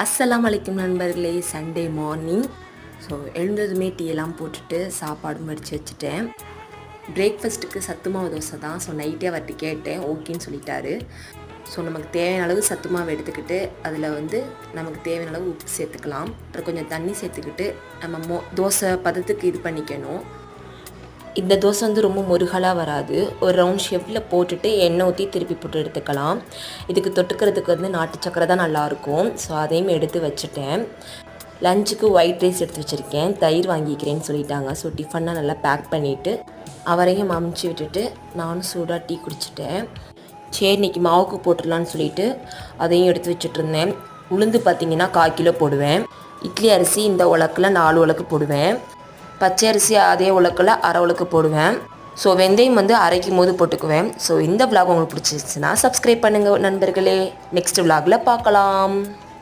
அஸ்ஸலாமு அலைக்கும் நண்பர்களே. Sunday morning. ஸோ எழுந்ததுமே டீ எல்லாம் போட்டுட்டு சாப்பாடும் வடித்து வச்சுட்டேன். பிரேக்ஃபாஸ்ட்டுக்கு சத்துமாவு தோசை தான். ஸோ நைட்டே அவர்கிட்ட கேட்டேன், ஓகேன்னு சொல்லிட்டாரு. ஸோ நமக்கு தேவையான அளவு சத்துமாவு எடுத்துக்கிட்டு அதில் நமக்கு தேவையான அளவு உப்பு சேர்த்துக்கலாம். அப்புறம் கொஞ்சம் தண்ணி சேர்த்துக்கிட்டு நம்ம தோசை பதத்துக்கு இது பண்ணிக்கணும். இந்த தோசை ரொம்ப முருகலாக வராது. ஒரு ரவுண்ட் ஷேப்பில் போட்டுட்டு எண்ணெய் ஊற்றி திருப்பி போட்டு எடுத்துக்கலாம். இதுக்கு தொட்டுக்கிறதுக்கு நாட்டு சக்கரை தான் நல்லாயிருக்கும். ஸோ அதையும் எடுத்து வச்சுட்டேன். லஞ்சுக்கு ஒயிட் ரைஸ் எடுத்து வச்சுருக்கேன். தயிர் வாங்கிக்கிறேன்னு சொல்லிட்டாங்க. ஸோ டிஃபன்னாக நல்லா பேக் பண்ணிவிட்டு அவரையும் அமுச்சு விட்டுட்டு நானும் சூடாக டீ குடிச்சிட்டேன். சரி இன்றைக்கி மாவுக்கு போட்டுடலான்னு சொல்லிவிட்டு அதையும் எடுத்து வச்சுட்ருந்தேன். உளுந்து பார்த்திங்கன்னா 1/4 கிலோ போடுவேன். இட்லி அரிசி இந்த உலக்கில் 4 உலக்கு போடுவேன். பச்சை அரிசி அதே உலக்கில் 1/2 உலக்கு போடுவேன். ஸோ வெந்தயம் அரைக்கும் போது போட்டுக்குவேன். ஸோ இந்த விலாக் உங்களுக்கு பிடிச்சிருச்சுன்னா சப்ஸ்கிரைப் பண்ணுங்கள் நண்பர்களே. நெக்ஸ்ட் விலாகில் பார்க்கலாம்.